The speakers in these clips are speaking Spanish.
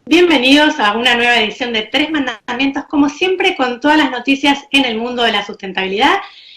Bienvenidos a una nueva edición de Tres Mandamientos, como siempre, con todas las noticias en el mundo de la sustentabilidad.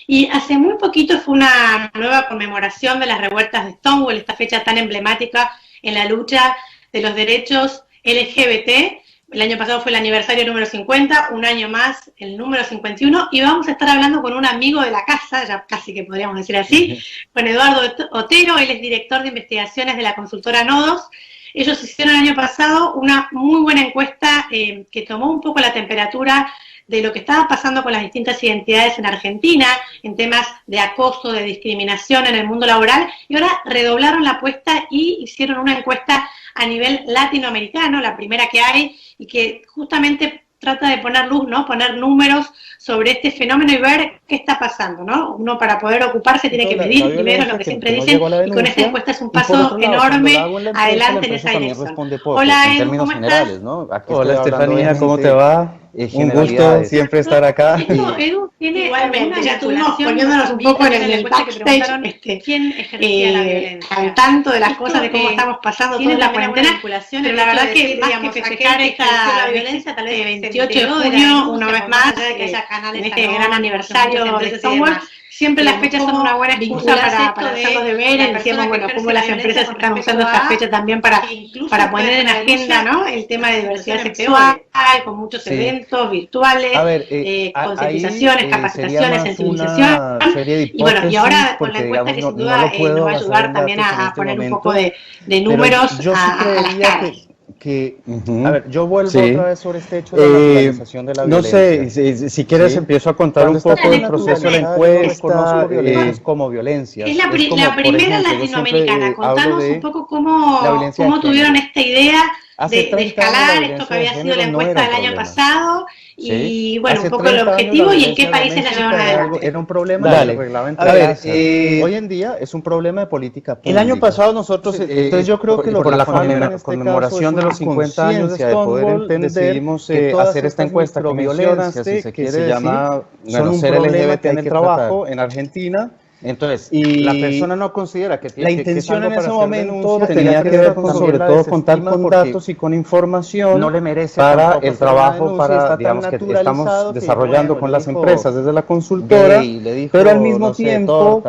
Y hace muy poquito fue una nueva conmemoración de las revueltas de Stonewall, esta fecha tan emblemática en la lucha de los derechos LGBT. El año pasado fue el aniversario número 50, un año más el número 51, y vamos a estar hablando con un amigo de la casa, ya casi que podríamos decir así, con Eduardo Otero. Él es director de investigaciones de la consultora Nodos. Ellos hicieron el año pasado una muy buena encuesta que tomó un poco la temperatura de lo que estaba pasando con las distintas identidades en Argentina, en temas de acoso, de discriminación en el mundo laboral, y ahora redoblaron la apuesta y hicieron una encuesta a nivel latinoamericano, la primera que hay, y que justamente trata de poner luz, ¿no? Poner números sobre este fenómeno y ver qué está pasando, ¿no? Uno para poder ocuparse tiene que medir primero lo que siempre dicen, y con esta encuesta es un paso enorme adelante en esa dirección. Hola, Edu, ¿cómo estás? ¿No? Hola, Estefanía, ¿cómo te va? Un gusto siempre estar acá. Edu tiene igualmente, ya estuvimos poniéndonos un poco en el backstage, ¿quién ejercía la violencia? al tanto de las cosas, de cómo estamos pasando toda la cuarentena, pero la verdad que más que festejar esta violencia, tal vez el 28 de junio, una vez más, en este gran aniversario de Stonewall, siempre las fechas son una buena excusa para hacer los deberes. Decíamos, bueno, cómo las empresas están usando esta fecha también para poner en agenda, ¿no?, el tema de diversidad sexual, con muchos eventos virtuales, concientizaciones, capacitaciones, sensibilización. Y bueno, y ahora con la encuesta que sin duda nos va a ayudar también a poner un poco de números a las caras. A ver, yo vuelvo otra vez sobre este hecho de la naturalización de la violencia. No sé, si quieres empiezo a contar un poco del proceso de la encuesta. Como violencia. Es la primera latinoamericana. Contanos un poco cómo tuvieron esta idea de escalar esto que había sido la encuesta del año pasado, y bueno, un poco el objetivo y en qué países la llevaron adelante. Era un problema de reglamentación. Hoy en día es un problema de política pública. El año pasado nosotros, entonces yo creo que por la conmemoración de los 50 años de Stonewall decidimos hacer esta encuesta que mencionaste, que se llama ser LGBT en el trabajo en Argentina. Entonces, la persona no considera que la intención en ese momento tenía que ver con, sobre todo, contar con datos y con información para el trabajo, para, digamos, que estamos desarrollando con las empresas desde la consultora, pero al mismo tiempo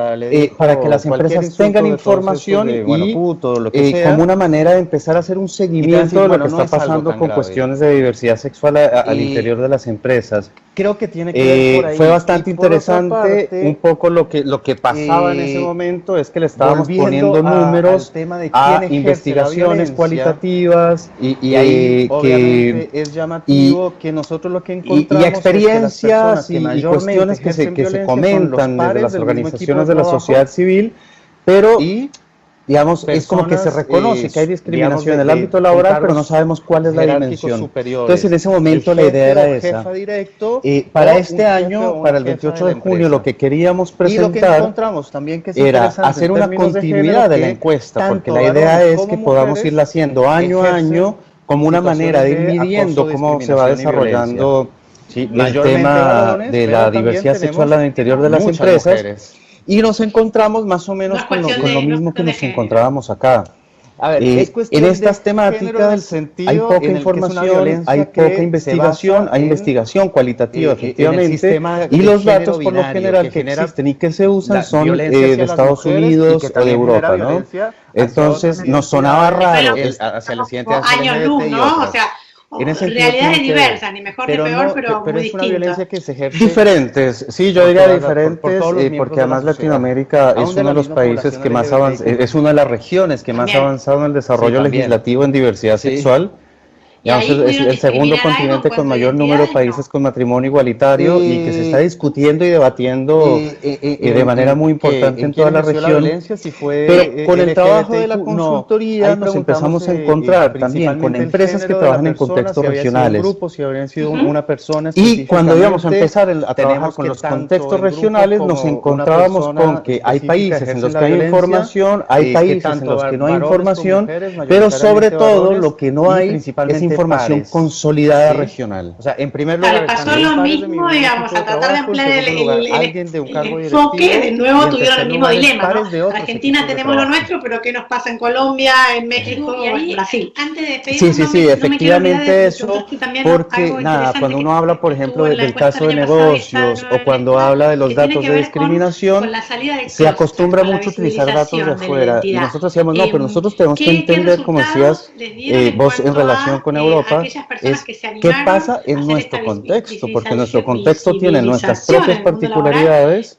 para que las empresas tengan información y como una manera de empezar a hacer un seguimiento de lo que está pasando con cuestiones de diversidad sexual al interior de las empresas. Creo que tiene que ver por ahí. Fue bastante interesante un poco lo que pasaba en ese momento, es que le estábamos poniendo números a investigaciones cualitativas y ahí obviamente es llamativo que nosotros lo que encontramos y experiencias y cuestiones que se comentan desde las organizaciones de la sociedad civil, pero digamos, es como que se reconoce que hay discriminación en el ámbito laboral, pero no sabemos cuál es la dimensión. Entonces, en ese momento la idea era esa. Para este año, para el 28 de junio, lo que queríamos presentar era hacer una continuidad de la encuesta, porque la idea es que podamos irla haciendo año a año como una manera de ir midiendo cómo se va desarrollando el tema de la diversidad sexual al interior de las empresas. Y nos encontramos más o menos con lo mismo que nos encontrábamos acá. A ver, en estas temáticas hay poca información, hay poca investigación, hay investigación cualitativa, efectivamente, y los datos por lo general que existen y que se usan son de Estados Unidos o de Europa, ¿no? Entonces nos sonaba raro hacia el siguiente año luz, ¿no? O sea, realidades diversas, ni mejor ni peor, pero muy distintas. Diferentes, sí, yo diría diferentes, porque además Latinoamérica es uno de los países que más avanza, es una de las regiones que más ha avanzado en el desarrollo legislativo en diversidad sexual. Digamos, es el segundo continente con mayor número de países con matrimonio igualitario y que se está discutiendo y debatiendo de manera muy importante en toda la región. Pero con el trabajo de la consultoría nos empezamos a encontrar también con empresas que trabajan en contextos regionales. Y cuando íbamos a empezar a trabajar con los contextos regionales, nos encontrábamos con que hay países en los que hay información, hay países en los que no hay información, pero sobre todo lo que no hay es información información consolidada regional. O sea, en primer lugar, pasó lo mismo, digamos, a tratar de ampliar el enfoque, de nuevo tuvieron el mismo dilema, ¿no? Argentina tenemos lo nuestro, pero ¿qué nos pasa en Colombia, en México y en Brasil? Antes de despedirnos, sí, efectivamente eso, porque nada, cuando uno habla, por ejemplo, del caso de negocios o cuando habla de los datos de discriminación, se acostumbra mucho a utilizar datos de afuera y nosotros decíamos, no, pero nosotros tenemos que entender, como decías vos en relación con Europa, es qué pasa en nuestro contexto, porque nuestro contexto tiene nuestras propias particularidades,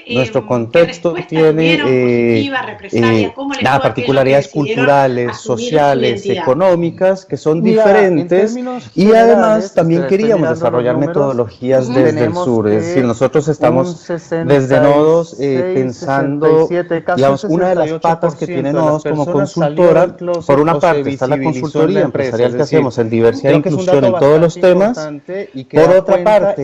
nuestro contexto tiene particularidades culturales, sociales, económicas, que son diferentes, y además también queríamos desarrollar metodologías desde el sur, es decir, nosotros estamos desde Nodos pensando, digamos, una de las patas que tiene Nodos como consultora, por una parte está la consultoría empresarial que hacemos en diversidad e inclusión en todos los temas, por otra parte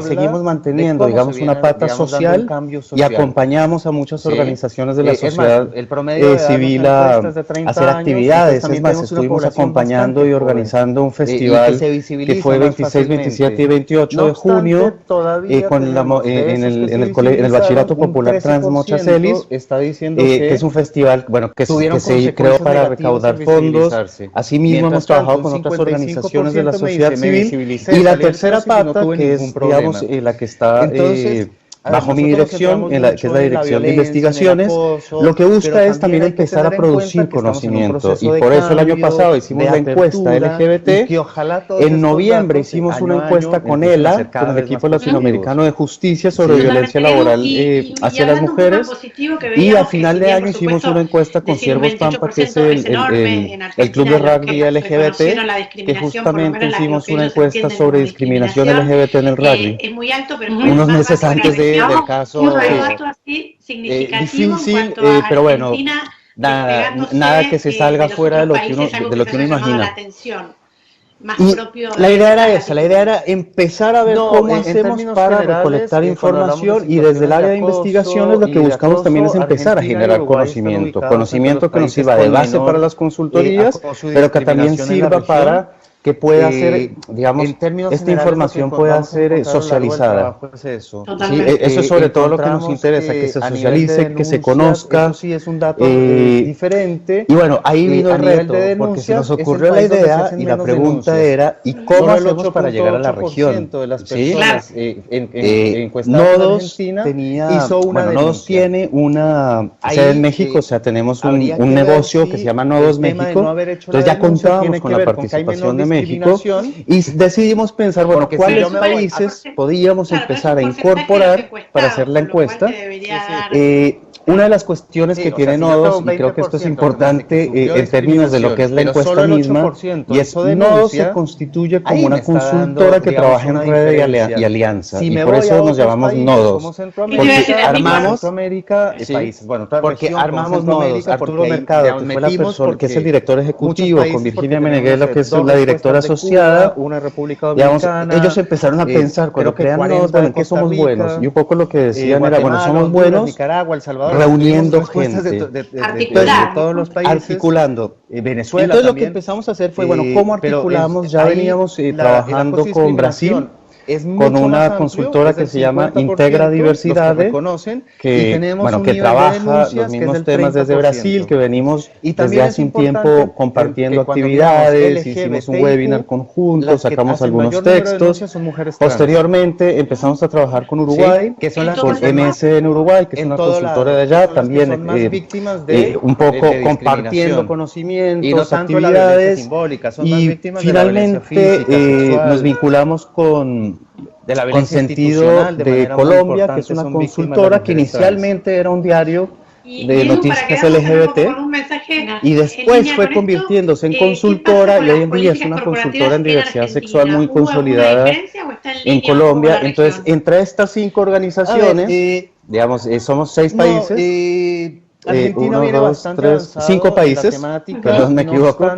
seguimos manteniendo, digamos, una pata social y acompañamos a muchas organizaciones de la sociedad civil a hacer actividades. Es más, estuvimos acompañando y organizando un festival que fue 26, 27 y 28 de junio en el Bachillerato Popular Transmochacelis, que es un festival, bueno, que se creó para recaudar fondos. Asimismo hemos trabajado con otras organizaciones de la sociedad civil, y la tercera pata, que es, digamos, la que está bajo mi dirección, que es la Dirección de Investigaciones, lo que busca es también empezar a producir conocimiento, y por eso el año pasado hicimos la encuesta LGBT, en noviembre hicimos una encuesta con ELA, con el equipo latinoamericano de justicia sobre violencia laboral hacia las mujeres, y a final de año hicimos una encuesta con Ciervos Pampa, que es el club de rugby LGBT, que justamente hicimos una encuesta sobre discriminación LGBT en el rugby, unos meses antes del caso difícil, pero bueno, nada que se salga fuera de lo que uno imagina. Y la idea era esa, la idea era empezar a ver cómo hacemos para recolectar información, y desde el área de investigaciones lo que buscamos también es empezar a generar conocimiento que nos sirva de base para las consultorías, pero que también sirva para que pueda ser, digamos, esta información pueda ser socializada. Eso es sobre todo lo que nos interesa, que se socialice, que se conozca. Eso sí es un dato diferente. Y bueno, ahí vino el reto, porque se nos ocurrió la idea y la pregunta era, ¿y cómo hacemos para llegar a la región? Nodos tiene una sede en México, o sea, tenemos un negocio que se llama Nodos México, entonces ya contábamos con la participación de México, y decidimos pensar, bueno, ¿cuáles países podíamos empezar a incorporar para hacer la encuesta? Una de las cuestiones que tiene Nodos, y creo que esto es importante en términos de lo que es la encuesta misma, y es Nodos se constituye como una consultora que trabaja en red y alianza, y por eso nos llamamos Nodos, porque armamos Nodos. Arturo Mercado, que fue la persona, que es el director ejecutivo, con Virginia Meneghelo, que es la directora asociada, digamos, ellos empezaron a pensar, cuando crean Nodos, bueno, ¿en qué somos buenos? Y un poco lo que decían era, bueno, somos buenos reuniendo gente de todos los países, articulando. Venezuela. Entonces lo que empezamos a hacer fue, bueno, ¿cómo articulamos? Ya veníamos trabajando con Brasil, con una consultora que se llama Integra Diversidade, que trabaja los mismos temas desde Brasil, que venimos desde hace un tiempo compartiendo actividades, hicimos un webinar conjunto, sacamos algunos textos. Posteriormente empezamos a trabajar con Uruguay, con MS en Uruguay, que es una consultora de allá, también un poco compartiendo conocimientos, actividades, y finalmente nos vinculamos con Sentido de Colombia, que es una consultora que inicialmente era un diario de noticias LGBT, y después fue convirtiéndose en consultora, y hoy en día es una consultora en diversidad sexual muy consolidada en Colombia. Entonces, entre estas 5 organizaciones, digamos, somos 6 países, Argentina 1, 2, 3, 5 países, perdón, me equivoco.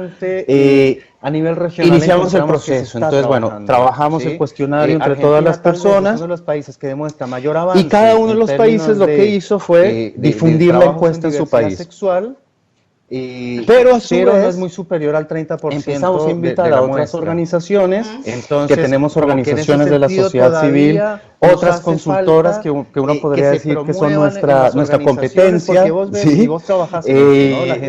A nivel regional iniciamos el proceso, entonces bueno, trabajamos el cuestionario entre todas las personas, y cada uno de los países lo que hizo fue difundir la encuesta en su país. pero a su vez, no es muy superior al 30%. Empezamos a invitar a otras organizaciones, entonces, que tenemos organizaciones de la sociedad civil, otras consultoras que uno podría decir que son nuestra competencia. ¿Sí?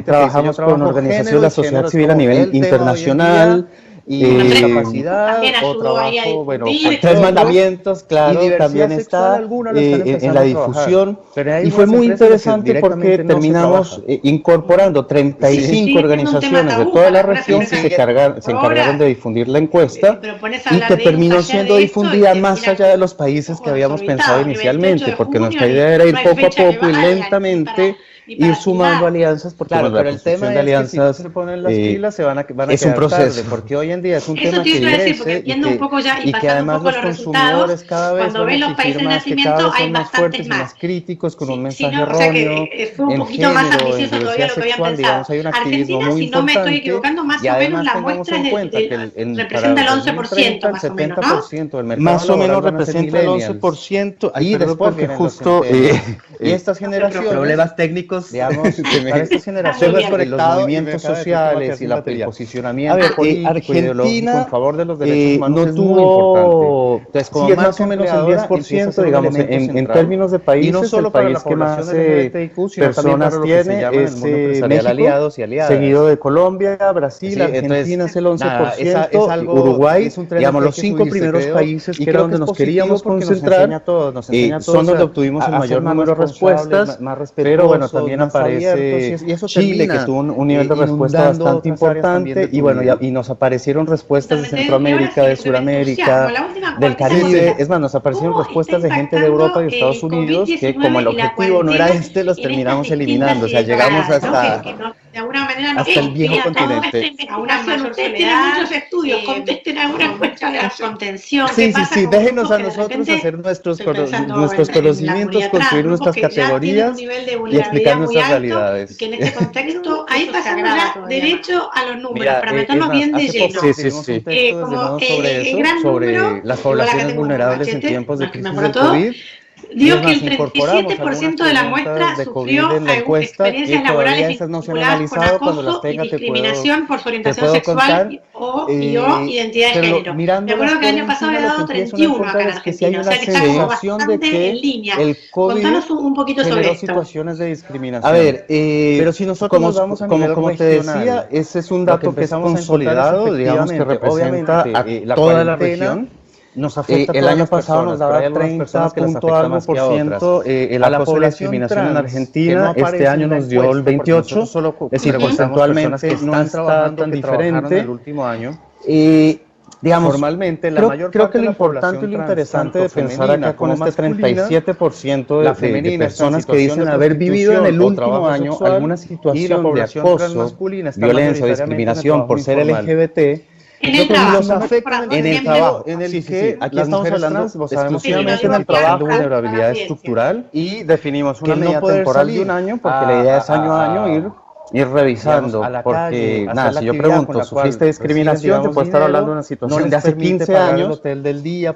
Trabajamos con organizaciones de la sociedad civil a nivel internacional. Y discapacidad, o trabajo, bueno, Tres Mandamientos, claro, también está en la difusión, y fue muy interesante porque terminamos incorporando 35 organizaciones de toda la región que se encargaron de difundir la encuesta, y que terminó siendo difundida más allá de los países que habíamos pensado inicialmente, porque nuestra idea era ir poco a poco y lentamente ir sumando alianzas, porque claro, pero el tema de alianzas, es que si se ponen las pilas se van a es un proceso, porque hoy en día es un tema que crece y que además los consumidores cada vez van a exigir más, que cada vez son más fuertes y más críticos, con un mensaje erróneo, en género, en diversidad sexual, digamos, hay un activismo muy importante, y además tengamos en cuenta que representa el 11%, más o menos, ¿no? Del mercado más o menos representa el 11%, y después que justo, y estas generaciones, problemas técnicos, digamos, para estas generaciones, los movimientos sociales y el posicionamiento político ideológico en favor de los derechos humanos no tuvo, entonces, como más o menos el 10%, digamos, en términos de países, y no solo el país que más personas tiene es México, seguido de Colombia, Brasil, Argentina es el 11%, Uruguay, digamos, los 5 primeros países que era donde nos queríamos concentrar, son donde obtuvimos el mayor número de respuestas, pero bueno, también aparece Chile, que tuvo un nivel de respuesta bastante importante, y bueno, y nos aparecieron respuestas de Centroamérica, de Sudamérica, del Caribe, es más, nos aparecieron respuestas de gente de Europa y Estados Unidos, que como el objetivo no era los terminamos eliminando, o sea, llegamos hasta el viejo continente. Ustedes tienen muchos estudios, contesten alguna cuestión de la contención. Sí, déjenos a nosotros hacer nuestros conocimientos, construir nuestras categorías y explicar nuestras realidades. Que en este contexto, ahí pasamos ya derecho a los números, para meternos bien de lleno. Sí. Sobre las poblaciones vulnerables en tiempos de crisis del COVID. Digo que el 37% de la muestra sufrió experiencias laborales vinculadas con acoso y discriminación por su orientación sexual o identidad de género. Me acuerdo que el año pasado había dado 31 acá en Argentina, o sea que está bastante en línea. Contanos un poquito sobre esto. Situaciones de discriminación. A ver, pero si nosotros nos vamos a nivel como te decía, ese es un dato que es consolidado, digamos, que representa a toda la región. Nos afecta el año pasado nos daba 30.algo% a la discriminación en Argentina, este año nos dio el 28%, es decir, porcentualmente no está tan diferente. El último año. Digamos, formalmente, creo que lo importante y lo interesante de pensar acá con este 37% de personas que dicen haber vivido en el último año alguna situación de acoso, violencia o discriminación por ser LGBT, en el trabajo, nos afecta en el trabajo, en el que aquí estamos hablando exclusivamente en el trabajo, vulnerabilidad estructural, y definimos una medida temporal de un año, porque la idea es año a año ir revisando, porque nada, si yo pregunto, ¿sufriste discriminación? Te puedo estar hablando de una situación de hace 15 años,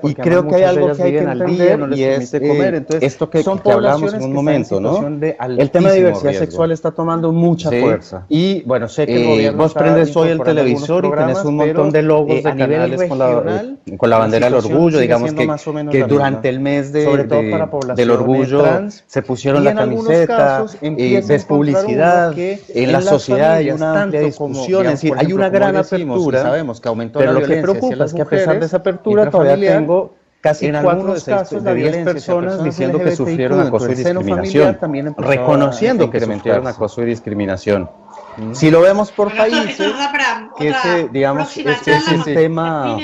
y creo que hay algo que hay que entender, y es esto que hablamos en un momento, ¿no? El tema de diversidad sexual está tomando mucha fuerza, y bueno, sé que vos prendes hoy el televisor y tenés un montón de logos de canales con la bandera del orgullo, digamos que durante el mes del orgullo se pusieron la camiseta, ves publicidad, en la sociedad hay una amplia discusión, es decir, hay una gran apertura, sabemos que aumentó la violencia, pero lo que preocupa es que a pesar de esa apertura todavía tengo casi 4 casos de 10 personas diciendo que sufrieron acoso y discriminación, reconociendo que sufrieron acoso y discriminación. Si lo vemos por países, que digamos, este es un tema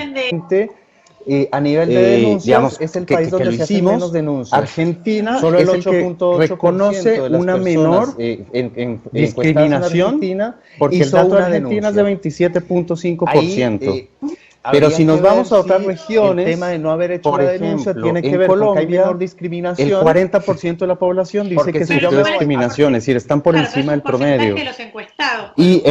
a nivel de denuncias, digamos, es el país donde se hacen menos denuncias. Argentina solo el 8.8% reconoce una menor discriminación, porque el dato de Argentina es de 27.5%. Pero si nos vamos a otras regiones, el tema de no haber hecho por la denuncia ejemplo, tiene que en ver con que hay Colombia, menor discriminación. el 40% de la población dice que sufrió discriminación, es decir, están por encima del promedio. De los encuestados, Y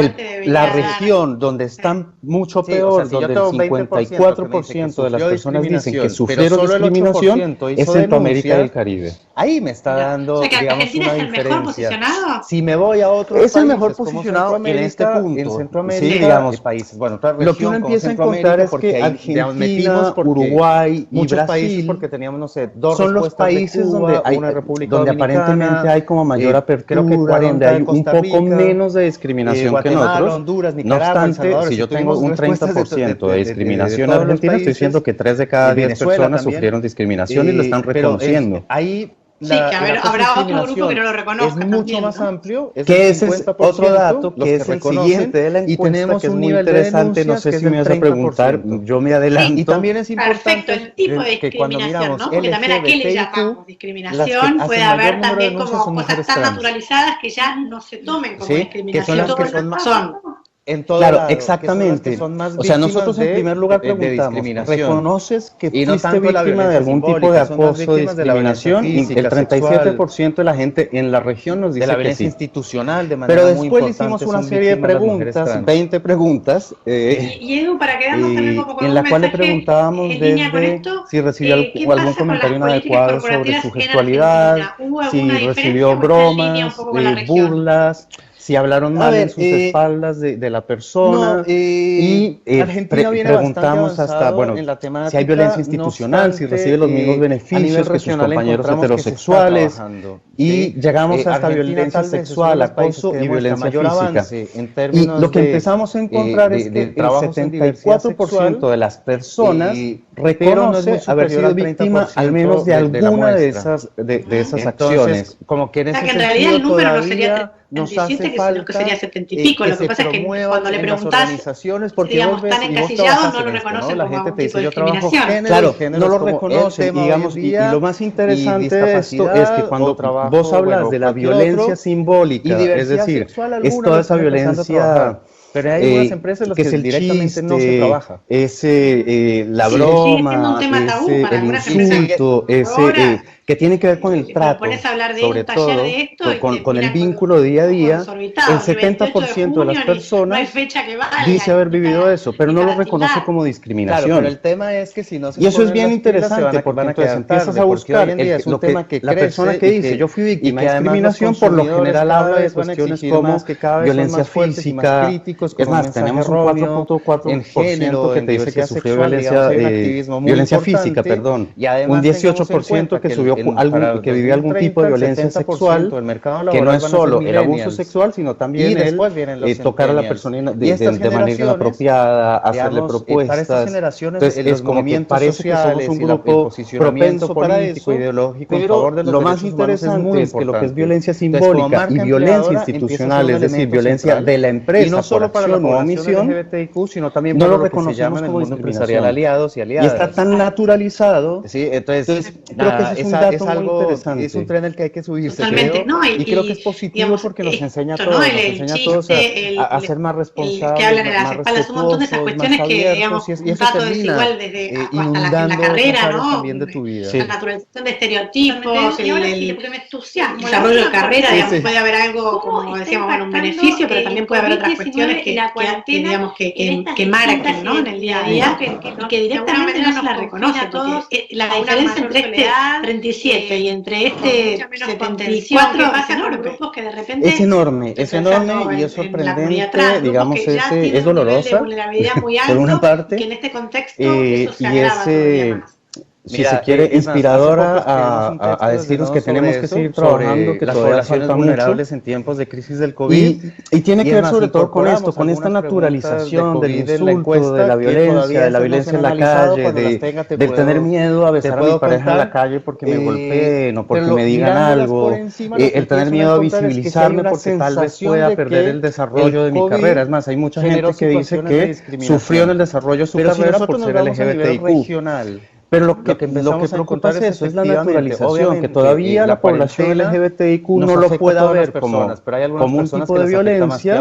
la región donde están mucho peor, donde el 54% de las personas dicen que sufrieron discriminación, es Centroamérica y el Caribe. Ahí me está dando, digamos, una diferencia. Si me voy a otro es el mejor posicionado en este punto. En Centroamérica, sí, digamos, países, bueno, lo que uno empieza a encontrar es que Argentina, Uruguay y muchos Brasil países, porque teníamos, no sé, son los países Cuba, donde hay una república donde aparentemente hay como mayor apertura, creo que 40 donde hay un poco Rica, menos de discriminación que en otros. Honduras, Nicaragua, no obstante, si yo tengo un 30% de discriminación en Argentina, estoy diciendo que 3 de cada 10 personas sufrieron discriminación y lo están reconociendo. Ahí sí, que habrá otro grupo que no lo reconozca. Es mucho también, más amplio. Que ese es otro dato, que es el siguiente de la encuesta, y tenemos que es muy interesante, no sé si me vas a preguntar, yo me adelanto. Sí, y también es importante el tipo de discriminación, ¿no? Porque también a qué le llamamos discriminación, puede haber también como cosas tan naturalizadas que ya no se tomen como discriminación. Que son las que son más... Claro, exactamente. O sea, nosotros en primer lugar preguntamos, ¿reconoces que fuiste víctima de algún tipo de acoso, de discriminación? Y el 37% de la gente en la región nos dice que sí. Institucional, de manera pero después le hicimos una serie de preguntas, 20 preguntas, y Edu, para quedarnos también como con en la cual le preguntábamos desde si recibió algún comentario inadecuado sobre su gestualidad, si recibió bromas, burlas, si hablaron mal en sus espaldas de la persona, y preguntamos hasta, bueno, si hay violencia institucional, si recibe los mismos beneficios que sus compañeros heterosexuales, y llegamos hasta violencia sexual, acoso y violencia física. Y lo que empezamos a encontrar es que el 74% de las personas reconoce haber sido víctima al menos de alguna de esas acciones. Como que en ese en realidad el número no sería nos hace falta que sería 70 y pico. Lo que pasa es que cuando le preguntás, digamos, tan encasillados, no lo reconocen como un tipo de discriminación. Claro, no lo reconocen, digamos, y lo más interesante de esto es que cuando vos hablas de la violencia simbólica, es decir, es toda esa violencia... Pero hay algunas empresas en las que directamente no se trabaja. La broma, el insulto, que tiene que ver con el trato, sobre todo con el vínculo día a día. El 70% de las personas dice haber vivido eso, pero no lo reconoce como discriminación. Claro, pero el tema es que si no se y eso es bien interesante, porque entonces empiezas a buscar la persona que dice, yo fui víctima de discriminación, por lo general habla de cuestiones como violencia física. Es más, tenemos un 4.4% que te dice que sufrió violencia física, perdón, un 18% que subió que vivió algún tipo de violencia sexual, que no es solo el abuso sexual, sino también el tocar a la persona de manera inapropiada, hacerle propuestas. Entonces es como que parece que somos un grupo propenso político, ideológico, en favor de los derechos humanos. Lo más interesante es que lo que es violencia simbólica y violencia institucional, es decir, violencia de la empresa por acción o omisión, sino también no lo reconocemos como discriminación. Aliados y aliadas. Y está tan naturalizado. Sí, entonces creo que ese es un dato muy interesante. Es un tren al que hay que subirse. Totalmente, creo, y creo que es positivo porque nos enseña a todos, a ser más responsables, que hablan en las espaldas, un montón de esas cuestiones que, digamos, un trato desigual desde hasta la carrera, ¿no? De tu vida. La naturalización de estereotipos, el desarrollo de carrera, digamos, puede haber algo, como decíamos, bueno, un beneficio, pero también puede haber otras cuestiones que digamos, que marcan, ¿no? En el día a día, y que directamente no se la reconoce, porque la diferencia entre este 37 y entre este 74 es enorme, y es sorprendente, digamos, es dolorosa por una parte, que en este contexto y es si se quiere, inspiradora a decirnos que tenemos que seguir trabajando, que todavía falta vulnerables en tiempos de crisis del COVID. Y tiene que ver sobre todo con esto, con esta naturalización del insulto, de la violencia en la calle, del tener miedo a besar a mi pareja en la calle porque me golpeen o porque me digan algo, el tener miedo a visibilizarme porque tal vez pueda perder el desarrollo de mi carrera. Es más, hay mucha gente que dice que sufrió en el desarrollo de su carrera por ser LGBTIQ. Pero lo que preocupa es eso, es la naturalización, que todavía la población LGBTIQ no lo pueda ver como un tipo de violencia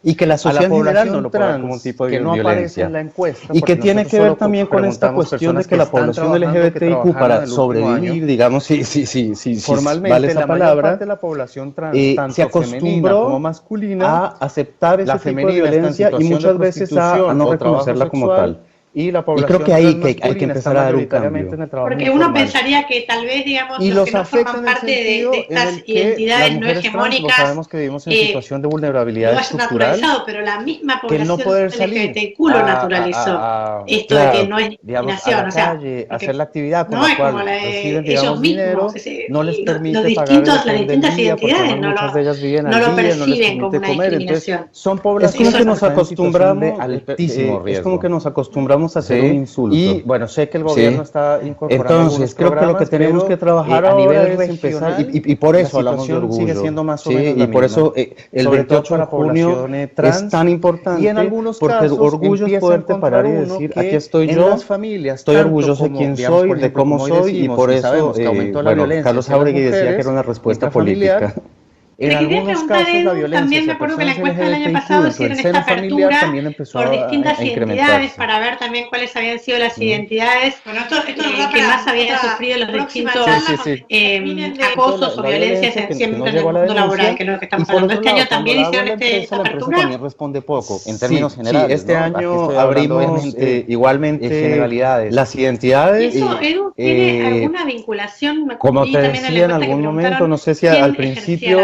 y que la sociedad en general no lo pueda ver como un tipo de violencia. Y que tiene que ver también con esta cuestión de que la población LGBTIQ para sobrevivir, digamos, si formalmente vale esa palabra, se acostumbró como masculina a aceptar ese tipo de violencia y muchas veces a no reconocerla como tal. Y creo que ahí hay que empezar a dar un cambio. Porque uno pensaría que tal vez, digamos, los que no forman parte de estas identidades no hegemónicas sabemos que vivimos en situación de vulnerabilidad estructural, naturalizado, pero la misma población LGBTQ lo naturalizó. Esto de que no es discriminación, o sea, hacer la actividad con no la es como cual reciben, ellos dinero, mismos, no les permite las distintas identidades no lo perciben como una discriminación. Son poblaciones, es como que nos acostumbramos altísimo riesgo. Es como que nos acostumbramos a hacer un insulto. Y bueno, sé que el gobierno está incorporando. Entonces, creo que lo que tenemos que trabajar a nivel regional, y por eso hablamos de orgullo. Sigue siendo más o menos y por eso el 28 de junio es tan importante. Y en algunos porque el orgullo es poderte parar y decir, aquí estoy yo, estoy orgulloso de quién soy, de cómo soy, y por eso, bueno, Carlos Jáuregui decía que era una respuesta política. En algunos casos la violencia también me acuerdo que la encuesta del año pasado hicieron esta apertura por distintas identidades para ver también cuáles habían sido las identidades que más habían sufrido los distintos acosos o violencias siempre en el mundo laboral, que es lo que estamos hablando. Este año también hicieron esta apertura. También responde poco en términos generales. Sí, este año abrimos igualmente generalidades. Las identidades. ¿Y eso, Edu, tiene alguna vinculación? Como te decía en algún momento, no sé si al principio,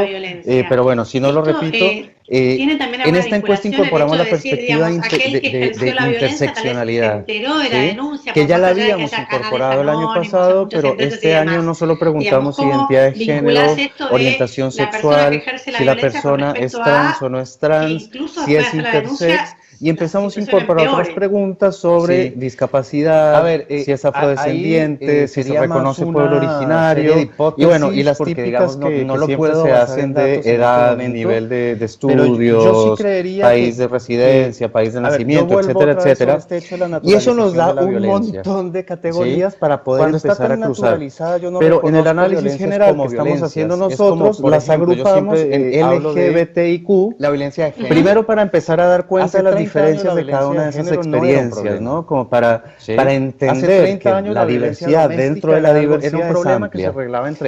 pero bueno, si no lo repito, en esta encuesta incorporamos la perspectiva de interseccionalidad, que ya la habíamos incorporado el año pasado, pero este año no solo preguntamos identidad de género, orientación sexual, si la persona es trans o no es trans, si es intersex, y empezamos a incorporar otras preguntas sobre discapacidad, si es afrodescendiente, si se reconoce pueblo originario, y bueno, y las típicas que no lo siempre se hacen de edad, nivel de estudios, país de residencia, país de nacimiento, etcétera, etcétera. Y eso nos da un montón de categorías para poder empezar a cruzar. Pero en el análisis general que estamos haciendo nosotros, las agrupamos en LGBTIQ, primero para empezar a dar cuenta de las diferencias de cada una de esas experiencias, ¿no? Como para entender que la diversidad dentro de la diversidad es amplia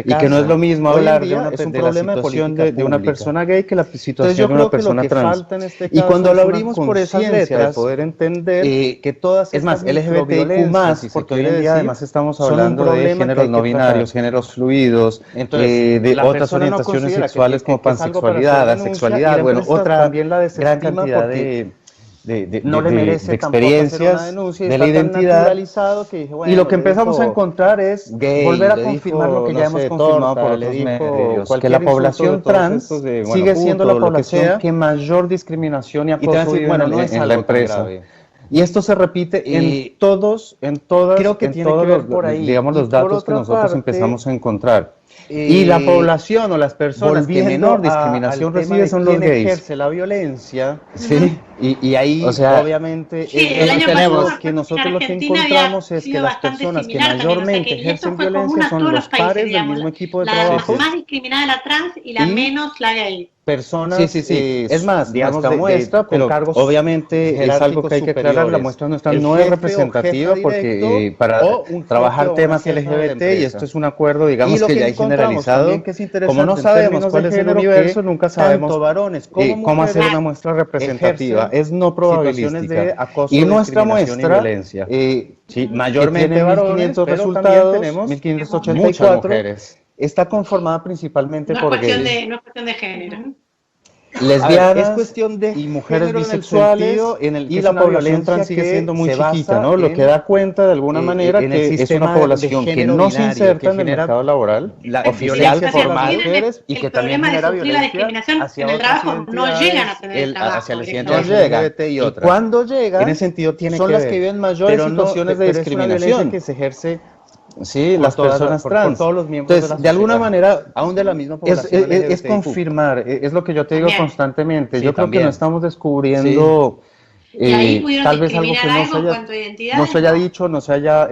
y que no es lo mismo hablar de la situación de una persona gay que la situación de una persona trans. Y cuando lo abrimos por esas letras, de poder entender que todas, es más, LGBTIQ+, porque hoy en día además estamos hablando de géneros no binarios, géneros fluidos, de otras orientaciones sexuales como pansexualidad, asexualidad, bueno, otra gran cantidad de experiencias de la identidad, y lo que empezamos a encontrar es volver a confirmar lo que ya hemos confirmado por otros medios, que la población trans sigue siendo la población que mayor discriminación y acoso vive en la empresa. Y esto se repite en todos, creo que tiene que ver por ahí, digamos, los datos que nosotros empezamos a encontrar. Y la población o las personas que menor discriminación recibe son los gays. Ejerce la violencia, ¿sí? Y ahí, o sea, obviamente, tenemos que nosotros lo que encontramos es que las personas que mayormente ejercen violencia son los pares del mismo equipo de trabajo. La más discriminada la trans y la menos la gay. Personas, es más, digamos, la muestra, pero obviamente es algo que hay que aclarar, la muestra nuestra no es representativa porque para trabajar temas LGBT, y esto es un acuerdo, digamos, que ya hay generalizado, como no sabemos cuál es el universo, nunca sabemos cómo hacer una muestra representativa, es no probabilística. Y nuestra muestra, mayormente varones, pero también tenemos 1584, está conformada principalmente por gays. No es cuestión de género. Lesbianas, es cuestión de y mujeres bisexuales, y la población trans sigue siendo muy chiquita, ¿no? Lo que da cuenta de alguna manera que es una población que no se inserta en el mercado laboral, oficial por mujeres, y que también genera violencia la discriminación en el trabajo, no llegan a tener trabajo, hacia las identidades y otras. Cuando llegan, en ese sentido son las que viven mayores situaciones de discriminación que se ejerce. Sí, las personas trans. Todos los miembros. Entonces, de alguna manera, aún de la misma población, es confirmar, es lo que yo te digo constantemente. Yo creo que no estamos descubriendo ¿Y ahí pudieron tal vez algo discriminar que en cuanto a identidad? no se haya dicho, no se haya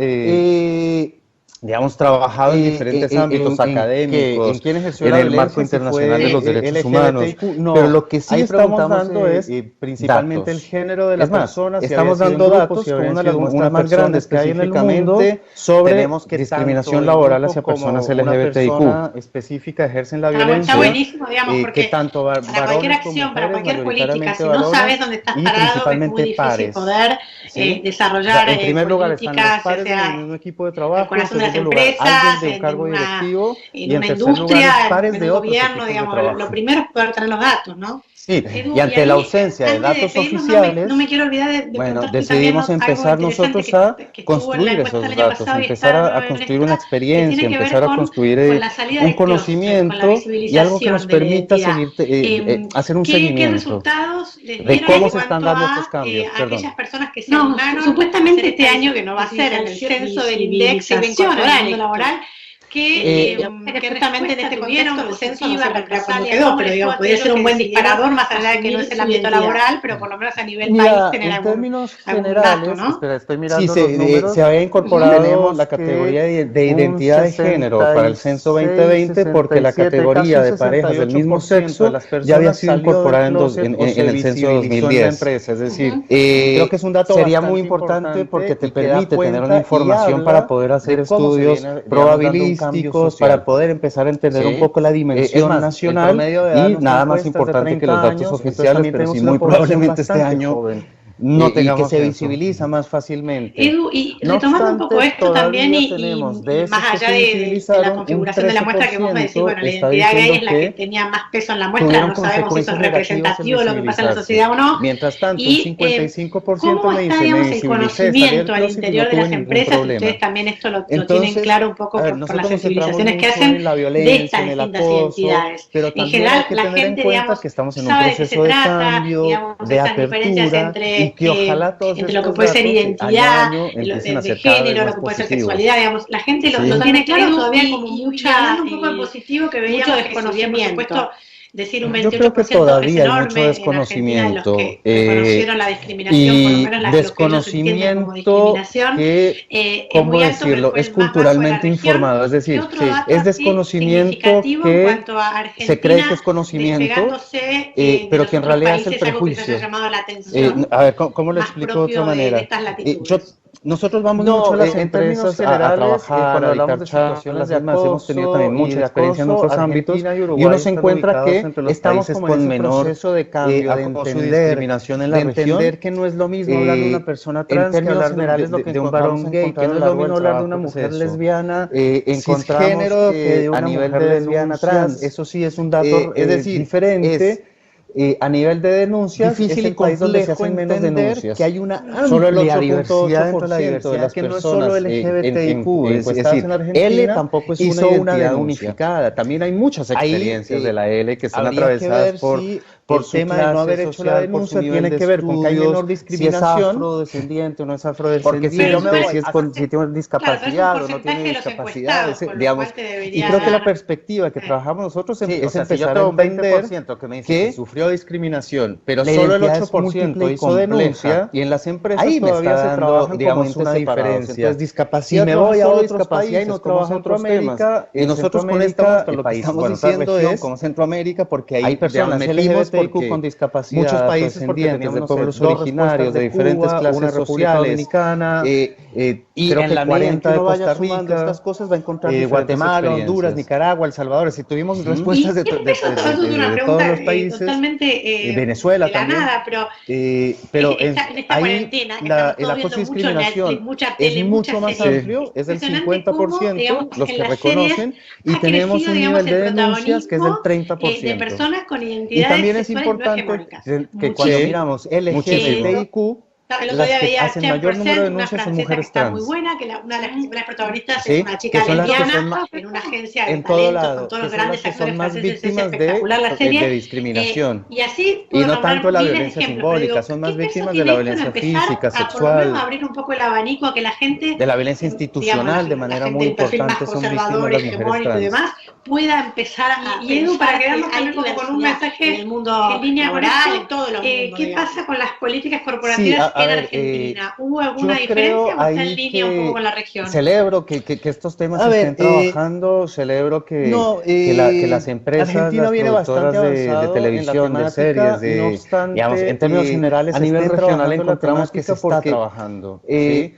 digamos, trabajado en diferentes ámbitos académicos, en el marco internacional de los derechos humanos, pero lo que sí estamos dando es principalmente el género de las personas, estamos dando datos como una de las muestras más grandes que hay en el mundo sobre discriminación laboral hacia personas LGBTIQ. Una persona específica ejercen la violencia. Está buenísimo, digamos, porque que tanto para cualquier acción, para cualquier política, si no sabes dónde estás parado, es muy difícil poder desarrollar en primer lugar están los políticas, pares del mismo equipo de trabajo, empresas, alguien de un cargo directivo, en una industria, en un gobierno, digamos, lo primero es poder tener los datos, ¿no? Sí, y ante la ausencia de datos oficiales, no me quiero olvidar de bueno, decidimos empezar nosotros a construir esos datos, empezar a construir una experiencia, empezar a construir un conocimiento y algo que nos permita seguir, hacer un seguimiento de cómo se están dando estos cambios. Aquellas personas que se animaron, supuestamente este año que no va a ser en el censo del INDEC, se incorporar laboral, que justamente en este contexto el censo no sé cuándo quedó, pero digamos, podría ser un buen disparador, más allá de que no es el ámbito laboral, pero por lo menos a nivel país tener algún dato, ¿no? Espera, estoy mirando los números. Se había incorporado la categoría de identidad de género para el censo 2020 porque la categoría de parejas del mismo sexo ya había sido incorporada en el censo 2010. Es decir, creo que es un dato sería muy importante porque te permite tener una información para poder hacer estudios probabilísticos, para poder empezar a entender un poco la dimensión nacional y nada más importante que los datos oficiales, pero sí muy probablemente este año no tengamos que se visibiliza más fácilmente. Edu, y retomando un poco esto también y más allá de la configuración de la muestra que vos me decís, bueno, la identidad gay es la que tenía más peso en la muestra, no sabemos si eso es representativo de lo que pasa en la sociedad o no. Mientras tanto, un 55% ¿cómo está, digamos, el conocimiento al interior de las empresas? Ustedes también esto lo tienen claro un poco por las sensibilizaciones que hacen de estas distintas identidades. En general, la gente, digamos, sabe de qué se trata, digamos, estas diferencias entre que ojalá todos entre lo que puede ser identidad, de género, lo que puede ser sexualidad, digamos, la gente lo tiene claro todavía como mucha, un poco de positivo que veíamos mucho desconocimiento. Por supuesto, decir un 28% yo creo que todavía es enorme, hay mucho desconocimiento en los que reconocieron la discriminación, por lo menos lo que ellos entienden como discriminación, que, ¿cómo decirlo? Es culturalmente informado, es decir, es desconocimiento que se cree que es conocimiento, pero que en realidad es el prejuicio. A ver, ¿cómo lo explico de otra manera? Nosotros vamos mucho a las empresas a trabajar, a dictar charlas, hemos tenido también mucha experiencia en otros ámbitos, y uno se encuentra que estamos con menor proceso de cambio, de discriminación en la región, de entender que no es lo mismo hablar de una persona trans que hablar de un varón gay, que no es lo mismo hablar de una mujer lesbiana, cisgénero, que de una mujer lesbiana trans. Eso sí es un dato, es decir, diferente. A nivel de denuncias, difícil es el país donde se hacen menos denuncias. Que hay una amplia diversidad dentro de la diversidad de las personas. Que no es solo LGBTIQ, es decir, L tampoco es una identidad unificada. También hay muchas experiencias de la L que están atravesadas por el tema de no haber hecho la denuncia, tiene que ver con que hay menor discriminación, si es afrodescendiente o no es afrodescendiente, si tiene discapacidad o no tiene discapacidad, digamos, y creo que la perspectiva que trabajamos nosotros es empezar a entender que sufrió discriminación, pero solo el 8% hizo denuncia, y en las empresas todavía se trabaja, digamos, una diferencia. Entonces, discapacidad, si me voy a otros países, y no trabajo en Centroamérica, y nosotros con esta, lo que estamos diciendo es, como Centroamérica, porque hay personas LGBTIQ con discapacidad, muchos países de pueblos originarios, de diferentes clases sociales, y creo que 40 de Costa Rica, estas cosas va a encontrar Guatemala, Honduras, Nicaragua, El Salvador, si tuvimos respuestas de todos los países, Venezuela también, pero ahí el acoso y discriminación es mucho más amplio, es del 50% los que reconocen, y tenemos un nivel de denuncias que es del 30%. De personas con y también es importante que cuando miramos LGBTIQ, El otro día veía hacen mayor número de denuncias son mujeres que está trans. Muy buena, que una de las principales protagonistas ¿Sí? es una chica lesbiana en una agencia de en todo talentos, lado, con todos los que son grandes las que son actores más franceses, es víctimas espectacular la serie. de discriminación. Y así Y no nombrar tanto la miles de violencia ejemplos, pero simbólica, digo, son más ¿qué peso víctimas de tiene la esto en violencia empezar física, a, por lo sexual, menos, abrir un poco el abanico a que la gente, de la violencia institucional, digamos, de manera la gente muy del perfil importante, más son víctimas conservador, las mujeres hegemónico y trans. demás, pueda empezar a Y Edu, para quedarnos también como con un mensaje en el mundo en línea con laboral, esto, en todos los mundos, ¿qué digamos. pasa con las políticas corporativas a en ver, Argentina? ¿Hubo alguna yo diferencia creo o está en ahí línea un poco con la región? celebro que estos temas se estén trabajando, celebro que las empresas, Argentina las viene productoras bastante de avanzado televisión, en la de series, temática, no obstante, digamos, en términos generales, a nivel regional encontramos que se está porque, trabajando. ¿sí?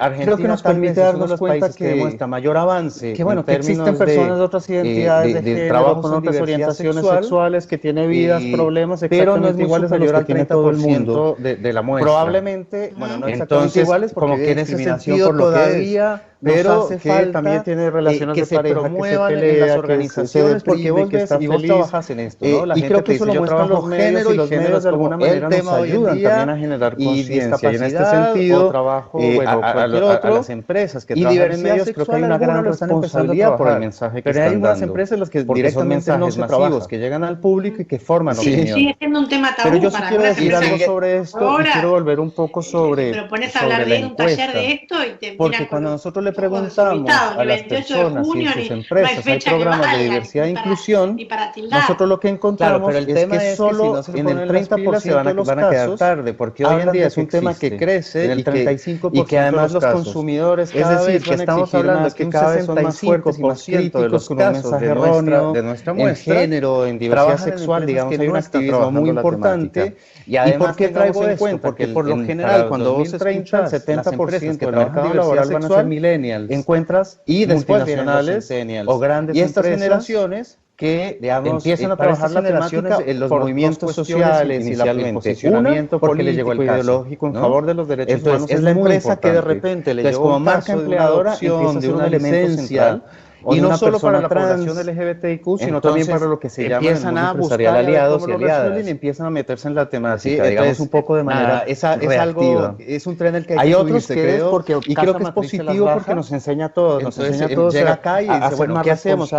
Argentina creo que nos tal vez permite es uno de darnos los cuenta países que demuestra mayor avance que bueno, en que existen términos personas de otras identidades de género, trabajos con en otras diversidad orientaciones sexual, sexuales, que tiene vidas, problemas pero no es exactamente muy iguales a los superior que al tiene todo el mundo. 30% de la muestra. Probablemente, bueno, no exactamente Entonces, iguales, porque como que en ese discriminación sentido por lo todavía, pero nos hace que falta también tiene relaciones que de se pareja promuevan que se pelea, en las que organizaciones, se porque deprime, vos que ves, está y vos feliz, trabajas en esto, ¿no? La y gente creo te que dice, eso lo yo muestran trabajo los género, y los medios de alguna manera nos ayudan también a generar conciencia, y en este sentido, trabajo, a las empresas que trabajan en medios, creo que hay una gran responsabilidad por el mensaje que pero hay están algunas dando, empresas en las que porque son directamente no mensajes se masivos trabaja, que llegan al público y que forman opinión. Sigue siendo un tema tabú pero yo sí para quiero algunas decir algo empresas. sobre esto, y Ahora, quiero volver un poco sobre pero pones a sobre hablar la de un taller encuesta. de esto y te Porque miran cuando con nosotros le un poco preguntamos desubicado, a ni las 28 de personas si junio, en sus no hay empresas hay fecha que programas de valga, diversidad e ni para inclusión, tildar. nosotros lo que encontramos pero el es tema que es que si solo no se en ponen el las pilas 30% se van de los a quedar casos tarde, porque hoy en hablan día de es que un tema que existe, crece en el 35% y que además de los los casos. consumidores Es cada decir, vez que van a estamos exigir hablando más, que un cada vez son más fuertes y más 65% de críticos los con el casos mensaje de erróneo nuestra en muestra género, en diversidad trabajan en sexual, empresas digamos, que hay no un están activismo muy trabajando la importante. temática. Y además por qué tengamos traigo en esto? cuenta Porque que por lo para general, cuando vos 2030 escuchas el 70% que del trabajan mercado diversidad laboral van a ser sexual, millennials, encuentras y después vienen los multinacionales centennials o grandes y estas empresas generaciones que, digamos, empiezan a para trabajar estas la temática generaciones en los por movimientos dos sociales cuestiones y el inicialmente. posicionamiento Una, porque le llegó político el caso, ideológico en ¿no? favor de los derechos Entonces, humanos es la muy empresa que de importante. repente le Entonces, llegó como un marca caso de una empleadora adopción, empieza a ser de un un elemento elemento central, central, y no solo para la trans, población LGBTIQ, sino entonces, también para lo que se llama en el empiezan mundo a empresarial buscar aliados cómo y lo resuelven y aliadas. empiezan a meterse en la temática, Sí, digamos entonces, un poco de manera es algo, reactiva. es un tren del que Hay que otros subirse, que creo, porque y creo que es positivo porque nos enseña a todos, entonces, llega llega acá y a dice, ser bueno, más ¿qué hacemos?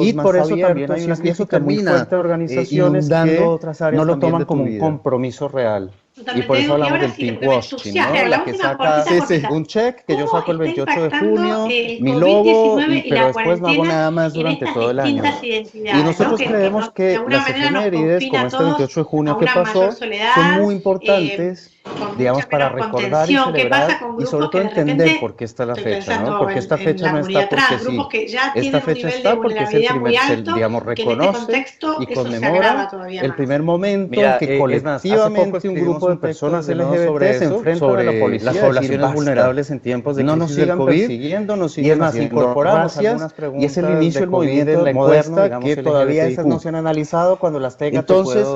Y por eso también hay una crítica muy fuerte de organizaciones que no lo toman como un compromiso real. Totalmente, Y por eso hablamos ahora del sí, lo que me pinkwashing, entusiasma, ¿no? la La que última saca cortita. un check que yo ¿Cómo saco el está 28 de impactando junio, el mi logo, COVID-19 y pero la después no hago cuarentena nada más en durante estas todo el año. distintas identidades, Y nosotros ¿no? creemos de que alguna las manera nos efemérides, confina como a este todos 28 de a junio que una pasó, mayor soledad, son muy importantes, con digamos, mucha para menos recordar y contención. ¿Qué pasa celebrar, con y grupos sobre todo que de entender repente, por qué está la estoy fecha, pensando ¿no? Porque esta en fecha la no comunidad está porque trans, sí. grupos que ya Esta tienen un fecha nivel de está porque es el vulnerabilidad muy primer, alto, digamos, que en este reconoce contexto y eso se conmemora agrava todavía el más. primer momento Mira, que es más, hace poco colectivamente un grupo de personas LGBT se enfrentan a la policía, las poblaciones vulnerables en tiempos de no crisis nos del sigan COVID, persiguiendo, nos y siguen es más, haciendo incorporamos racias, algunas preguntas y es el inicio del movimiento en la moderno, encuesta digamos, que todavía LGBTIQ. esas no se han analizado. Cuando las tenga Entonces,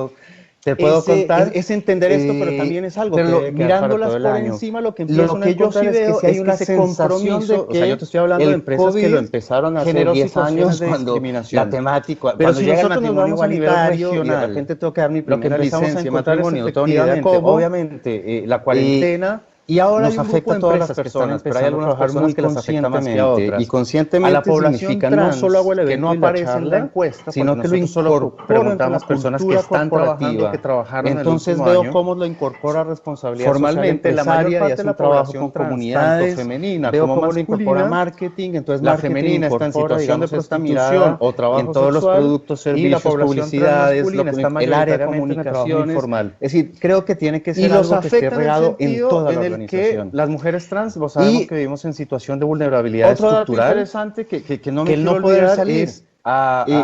te puedo contar. Es entender esto, pero también es algo que mirándolas por encima, lo que yo sí veo es que hay una sensación de que, o sea, yo te estoy hablando de empresas que lo empezaron a hacer 10 años cuando la temática, pero si llega el matrimonio igualitario y de repente tengo que dar mi primera licencia de matrimonio, no tengo ni idea cómo, obviamente la cuarentena y ahora nos afecta a todas las personas, pero hay algunas personas que las afecta más que a otras. Y conscientemente a la población trans, no solo hago el evento que no aparece en la encuesta, sino que lo solo preguntamos personas que están trabajando, que trabajaron. Entonces el veo año. cómo lo incorpora responsabilidad Formalmente la mayor parte de la población con trans, comunidades, tanto femenina veo como cómo lo incorpora masculina. marketing, entonces La marketing femenina está en incorpora, situación de digamos, esta prostitución mirada o trabajo en todos los sexual, productos, y servicios, la población publicidades, transmasculina está el área de mayoritariamente en el trabajo comunicaciones informal. Es decir, creo que tiene que Y ser los algo que esté afecta regado en toda la en el organización. que las mujeres trans, vos sabemos que vivimos en situación de vulnerabilidad Otro dato estructural. interesante que no me que el quiero no poder olvidar salir es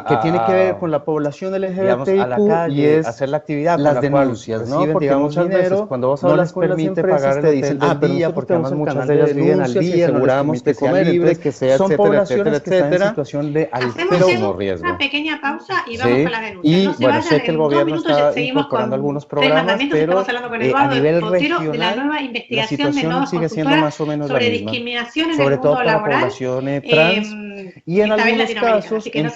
que tiene que ver con la población LGBTIQ, a la calle, y es hacer la actividad las con la denuncias, cual ¿no? reciben, Porque digamos, muchas veces dinero, cuando vos no hablas les con permite las empresas pagar el te dicen, hotel del día, porque además muchas de ellas viven al día, aseguramos que sea libre, que sea, son etcétera, poblaciones etcétera, que están en etcétera. situación de Hacemos altísimo riesgo. una pequeña pausa y vamos con las denuncias. Y no se bueno, vayan, sé que el en 2 gobierno minutos está seguimos incorporando con algunos 3 programas, mandamientos. pero Estamos hablando con a Eduardo nivel Potero de la regional nueva la investigación de situación Nova sigue siendo Consultora más o menos la sobre misma, discriminación en sobre el todo mundo para la laboral. población trans, y en esta vez algunos latinoamericana, casos así que no se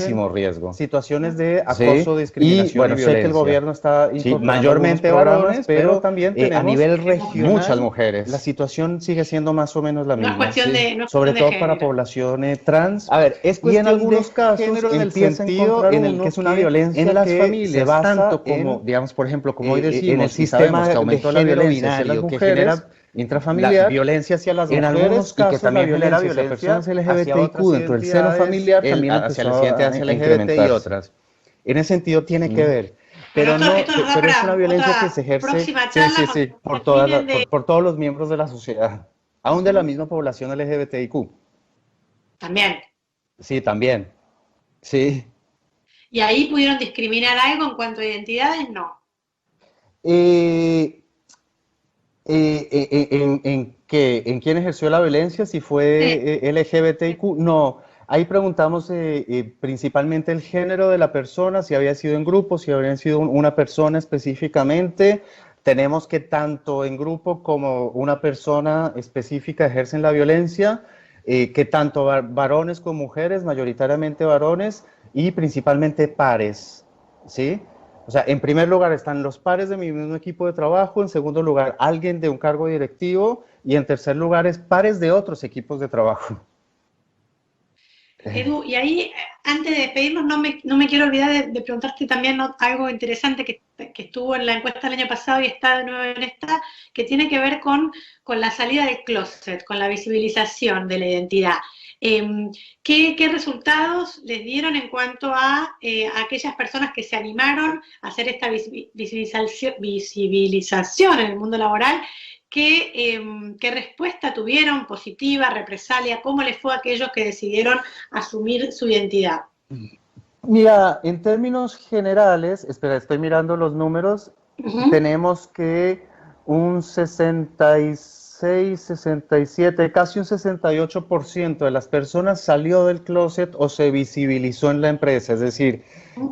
altísimo riesgo. Situaciones de acoso, discriminación y bueno, y violencia. Sé que el gobierno está mayormente varones, pero también tenemos a nivel regional muchas mujeres. La situación sigue siendo más o menos la misma. No es cuestión de, no es sobre todo de para población trans. A ver, es y en algunos de casos género en el empieza sentido a en el que es una violencia en las que familias se basa tanto como, en, digamos, por ejemplo, como hoy decimos, en el sistema que aumentó la violencia hacia las mujeres, intrafamiliar, la violencia hacia las mujeres, en algunos casos, y que también genera hacia personas LGBTIQ dentro del seno identidades, familiar también hacia las identidades LGBT y otras. En ese sentido tiene que ver. Pero es una violencia que se ejerce por todos los miembros de la sociedad, aún de la misma población LGBTIQ. También. Sí, también. Sí. ¿Y ahí pudieron discriminar algo en cuanto a identidades? No. ¿En qué? ¿En quién ejerció la violencia? Si fue LGBTIQ. No. Ahí preguntamos principalmente el género de la persona, si había sido en grupo, si había sido una persona específicamente. Tenemos que tanto en grupo como una persona específica ejercen la violencia, que tanto varones como mujeres, mayoritariamente varones y principalmente pares, ¿sí? O sea, en primer lugar están los pares de mi mismo equipo de trabajo, en segundo lugar alguien de un cargo directivo y en tercer lugar es pares de otros equipos de trabajo. Edu, y ahí, antes de despedirnos, no me quiero olvidar de preguntarte también algo interesante que estuvo en la encuesta del año pasado y está de nuevo en esta, que tiene que ver con la salida del closet, con la visibilización de la identidad. ¿Qué resultados les dieron en cuanto a aquellas personas que se animaron a hacer esta visibilización en el mundo laboral? ¿Qué respuesta tuvieron? ¿Positiva, represalia? ¿Cómo les fue a aquellos que decidieron asumir su identidad? Mira, en términos generales, espera, estoy mirando los números, tenemos que un 66, 67, casi un 68% de las personas salió del closet o se visibilizó en la empresa. Es decir,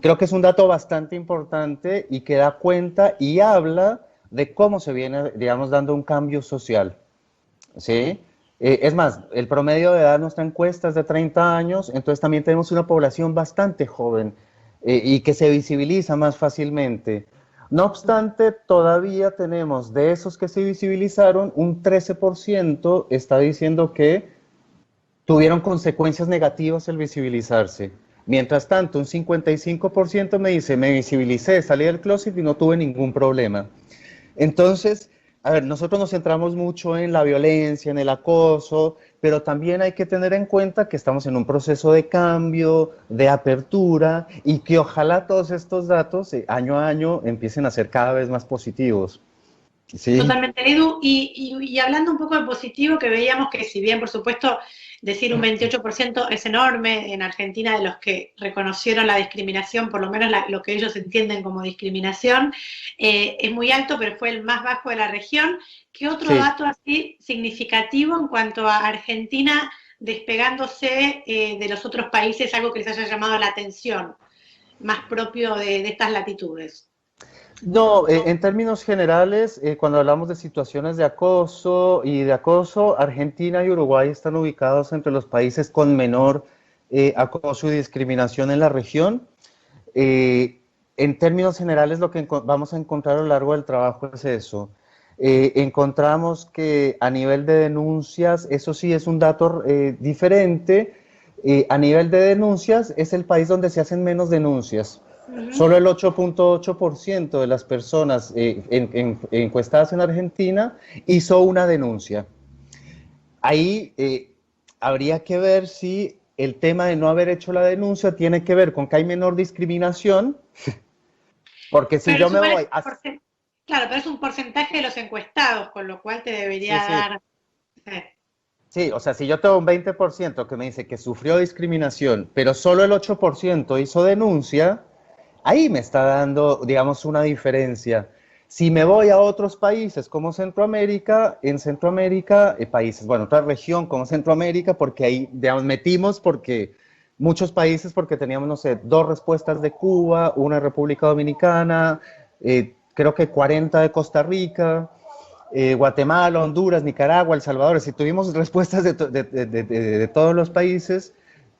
creo que es un dato bastante importante y que da cuenta y habla de cómo se viene, digamos, dando un cambio social, ¿sí? Es más, el promedio de edad de nuestra encuesta es de 30 años, entonces también tenemos una población bastante joven y que se visibiliza más fácilmente. No obstante, todavía tenemos de esos que se visibilizaron, un 13% está diciendo que tuvieron consecuencias negativas el visibilizarse. Mientras tanto, un 55% me dice, me visibilicé, salí del closet y no tuve ningún problema. Entonces, a ver, nosotros nos centramos mucho en la violencia, en el acoso, pero también hay que tener en cuenta que estamos en un proceso de cambio, de apertura, y que ojalá todos estos datos, año a año, empiecen a ser cada vez más positivos. ¿Sí? Totalmente, Edu. Y hablando un poco de positivo, que veíamos que si bien, por supuesto, decir un 28% es enorme en Argentina de los que reconocieron la discriminación, por lo menos lo que ellos entienden como discriminación, es muy alto, pero fue el más bajo de la región. ¿Qué otro dato así significativo en cuanto a Argentina despegándose de los otros países, algo que les haya llamado la atención, más propio de estas latitudes? No, en términos generales, cuando hablamos de situaciones de acoso, Argentina y Uruguay están ubicados entre los países con menor acoso y discriminación en la región. En términos generales, lo que vamos a encontrar a lo largo del trabajo es eso. Encontramos que a nivel de denuncias, eso sí es un dato diferente, a nivel de denuncias es el país donde se hacen menos denuncias. Solo el 8.8% de las personas encuestadas en Argentina hizo una denuncia. Ahí habría que ver si el tema de no haber hecho la denuncia tiene que ver con que hay menor discriminación, porque si yo me voy... Claro, pero es un porcentaje de los encuestados, con lo cual te debería dar... Sí, o sea, si yo tengo un 20% que me dice que sufrió discriminación, pero solo el 8% hizo denuncia... Ahí me está dando, digamos, una diferencia. Si me voy a otros países como Centroamérica, en Centroamérica, otra región como Centroamérica, porque ahí, digamos, metimos muchos países porque teníamos, no sé, 2 respuestas de Cuba, una de República Dominicana, creo que 40 de Costa Rica, Guatemala, Honduras, Nicaragua, El Salvador. Si tuvimos respuestas de todos los países,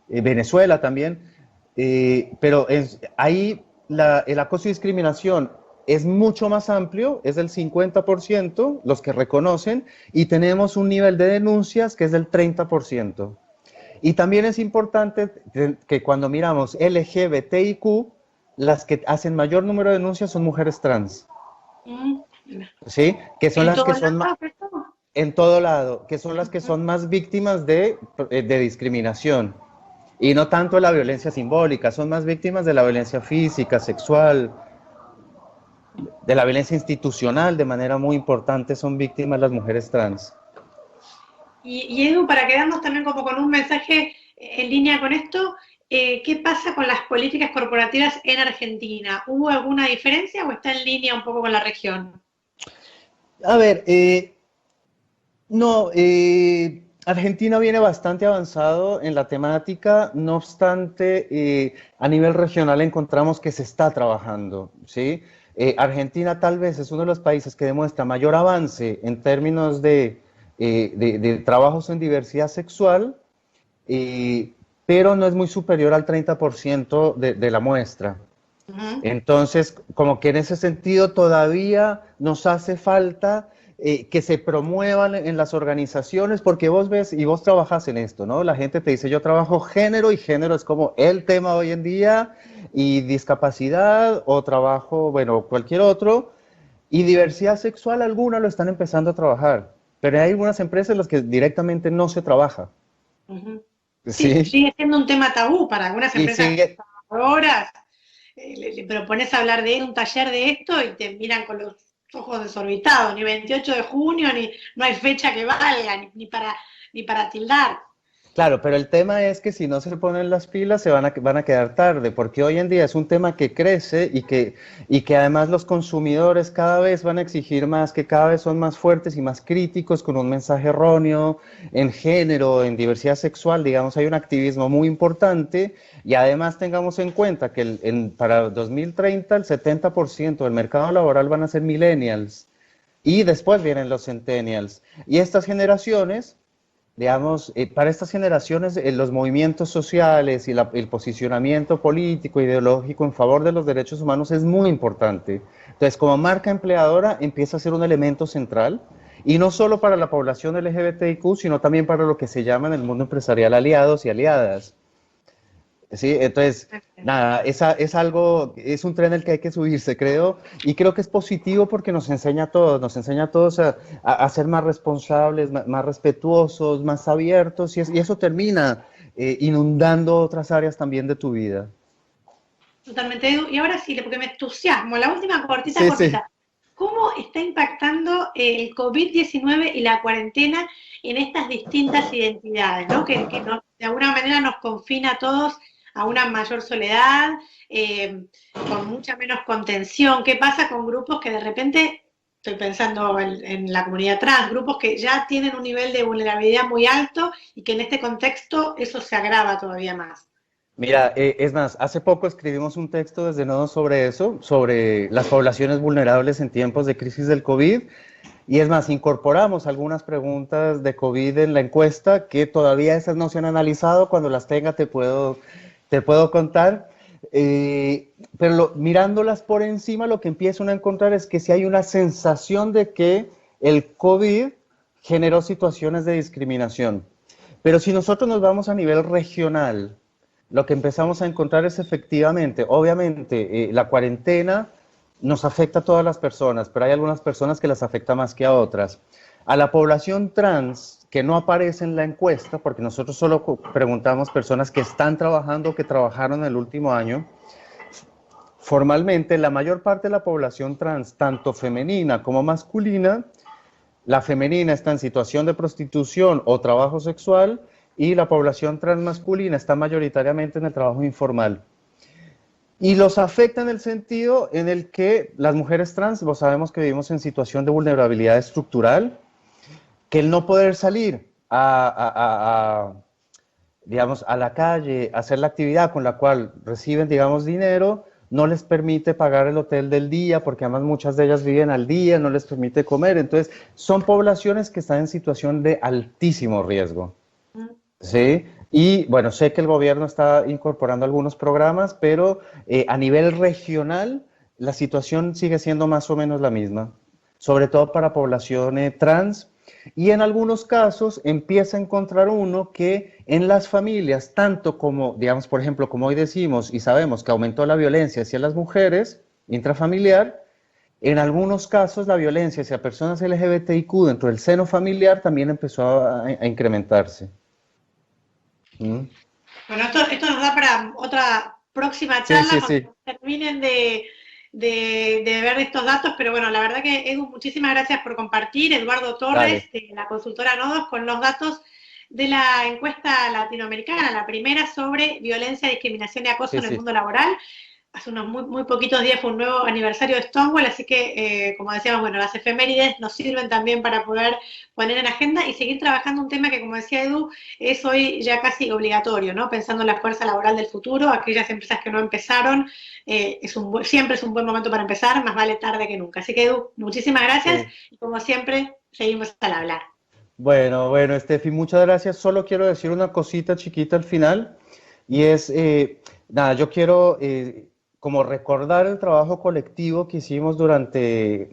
Venezuela también, pero ahí... el acoso y discriminación es mucho más amplio, es del 50% los que reconocen, y tenemos un nivel de denuncias que es del 30%. Y también es importante que cuando miramos LGBTIQ, las que hacen mayor número de denuncias son mujeres trans. ¿Sí? Que son las que son más... en todo lado, que son las que son más víctimas de discriminación. Y no tanto de la violencia simbólica, son más víctimas de la violencia física, sexual, de la violencia institucional, de manera muy importante, son víctimas las mujeres trans. Y Edu, para quedarnos también como con un mensaje en línea con esto, ¿qué pasa con las políticas corporativas en Argentina? ¿Hubo alguna diferencia o está en línea un poco con la región? A ver, no, Argentina viene bastante avanzado en la temática, no obstante, a nivel regional encontramos que se está trabajando, ¿sí? Argentina tal vez es uno de los países que demuestra mayor avance en términos de trabajos en diversidad sexual, pero no es muy superior al 30% de la muestra. Entonces, como que en ese sentido todavía nos hace falta que se promuevan en las organizaciones, porque vos ves y vos trabajas en esto, ¿no? La gente te dice, yo trabajo género, y género es como el tema hoy en día, y discapacidad, o trabajo, bueno, cualquier otro, y diversidad sexual alguna lo están empezando a trabajar, pero hay algunas empresas en las que directamente no se trabaja. Sí, sigue siendo un tema tabú para algunas empresas trabajadoras. Le propones hablar de un taller de esto y te miran con los ojos desorbitados, ni 28 de junio, ni no hay fecha que valga, ni para tildar. Claro, pero el tema es que si no se ponen las pilas van a quedar tarde, porque hoy en día es un tema que crece y que además los consumidores cada vez van a exigir más, que cada vez son más fuertes y más críticos con un mensaje erróneo en género, en diversidad sexual, digamos, hay un activismo muy importante, y además tengamos en cuenta que para 2030 el 70% del mercado laboral van a ser millennials, y después vienen los centennials, y estas generaciones, digamos, para estas generaciones los movimientos sociales y el posicionamiento político, ideológico en favor de los derechos humanos es muy importante. Entonces, como marca empleadora empieza a ser un elemento central, y no solo para la población LGBTIQ, sino también para lo que se llama en el mundo empresarial aliados y aliadas. Sí, entonces, nada, es un tren al que hay que subirse, creo, y creo que es positivo porque nos enseña a todos a ser más responsables, más respetuosos, más abiertos, y eso termina inundando otras áreas también de tu vida. Totalmente, Edu. Y ahora sí, porque me entusiasmo, la última cortita. Sí. ¿Cómo está impactando el COVID-19 y la cuarentena en estas distintas identidades, ¿no? Que de alguna manera nos confina a todos a una mayor soledad, con mucha menos contención? ¿Qué pasa con grupos que de repente, estoy pensando en la comunidad trans, grupos que ya tienen un nivel de vulnerabilidad muy alto y que en este contexto eso se agrava todavía más? Mira, es más, hace poco escribimos un texto desde Nodo sobre eso, sobre las poblaciones vulnerables en tiempos de crisis del COVID, y es más, incorporamos algunas preguntas de COVID en la encuesta, que todavía esas no se han analizado. Cuando las tenga te puedo contar, pero mirándolas por encima, lo que empieza uno a encontrar es que sí hay una sensación de que el COVID generó situaciones de discriminación, pero si nosotros nos vamos a nivel regional, lo que empezamos a encontrar es efectivamente, obviamente, la cuarentena nos afecta a todas las personas, pero hay algunas personas que las afecta más que a otras. A la población trans, que no aparece en la encuesta, porque nosotros solo preguntamos personas que están trabajando o que trabajaron el último año, formalmente la mayor parte de la población trans, tanto femenina como masculina, la femenina está en situación de prostitución o trabajo sexual, y la población transmasculina está mayoritariamente en el trabajo informal. Y los afecta en el sentido en el que las mujeres trans, vos sabemos que vivimos en situación de vulnerabilidad estructural, que el no poder salir digamos, a la calle, hacer la actividad con la cual reciben, digamos, dinero, no les permite pagar el hotel del día, porque además muchas de ellas viven al día, no les permite comer. Entonces, son poblaciones que están en situación de altísimo riesgo. Sí, y bueno, sé que el gobierno está incorporando algunos programas, pero a nivel regional la situación sigue siendo más o menos la misma, sobre todo para población trans, y en algunos casos empieza a encontrar uno que en las familias, tanto como, digamos, por ejemplo, como hoy decimos y sabemos que aumentó la violencia hacia las mujeres intrafamiliar, En algunos casos la violencia hacia personas LGBTIQ dentro del seno familiar también empezó a incrementarse. Bueno, esto nos da para otra próxima charla, cuando terminen de ver estos datos, pero bueno, la verdad que Edu, muchísimas gracias por compartir. Eduardo Torres, de la consultora Nodos, con los datos de la encuesta latinoamericana, la primera sobre violencia, discriminación y acoso en el mundo laboral. Hace unos muy poquitos días fue un nuevo aniversario de Stonewall, así que, como decíamos, bueno, las efemérides nos sirven también para poder poner en agenda y seguir trabajando un tema que, como decía Edu, es hoy ya casi obligatorio, ¿no? Pensando en la fuerza laboral del futuro, aquellas empresas que no empezaron, siempre es un buen momento para empezar, más vale tarde que nunca. Así que, Edu, muchísimas gracias y, como siempre, seguimos al hablar. Bueno, Estefi, muchas gracias. Solo quiero decir una cosita chiquita al final, y es, nada, yo quiero como recordar el trabajo colectivo que hicimos durante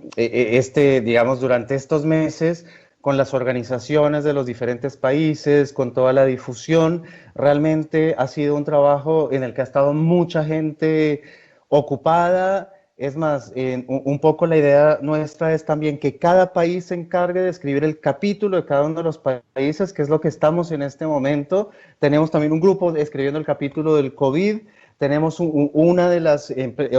durante estos meses con las organizaciones de los diferentes países, con toda la difusión. Realmente ha sido un trabajo en el que ha estado mucha gente ocupada. Es más, un poco la idea nuestra es también que cada país se encargue de escribir el capítulo de cada uno de los países, que es lo que estamos en este momento. Tenemos también un grupo escribiendo el capítulo del COVID. Tenemos una de las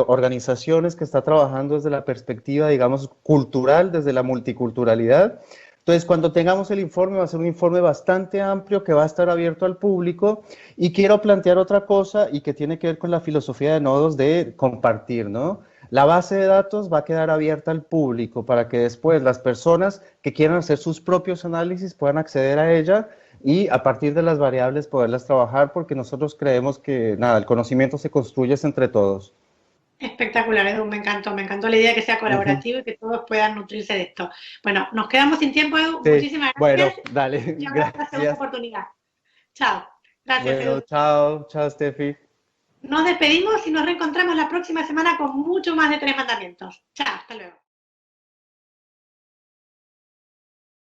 organizaciones que está trabajando desde la perspectiva, digamos, cultural, desde la multiculturalidad. Entonces, cuando tengamos el informe, va a ser un informe bastante amplio que va a estar abierto al público. Y quiero plantear otra cosa y que tiene que ver con la filosofía de Nodos de compartir, ¿no? La base de datos va a quedar abierta al público para que después las personas que quieran hacer sus propios análisis puedan acceder a ella y a partir de las variables poderlas trabajar, porque nosotros creemos que, nada, el conocimiento se construye entre todos. Espectacular, Edu, me encantó la idea de que sea colaborativo y que todos puedan nutrirse de esto. Bueno, nos quedamos sin tiempo, Edu, muchísimas gracias. Bueno, dale, y ahora la segunda oportunidad. Chao, gracias, Edu. Chao, Steffi. Nos despedimos y nos reencontramos la próxima semana con mucho más de 3 mandamientos. Chao, hasta luego.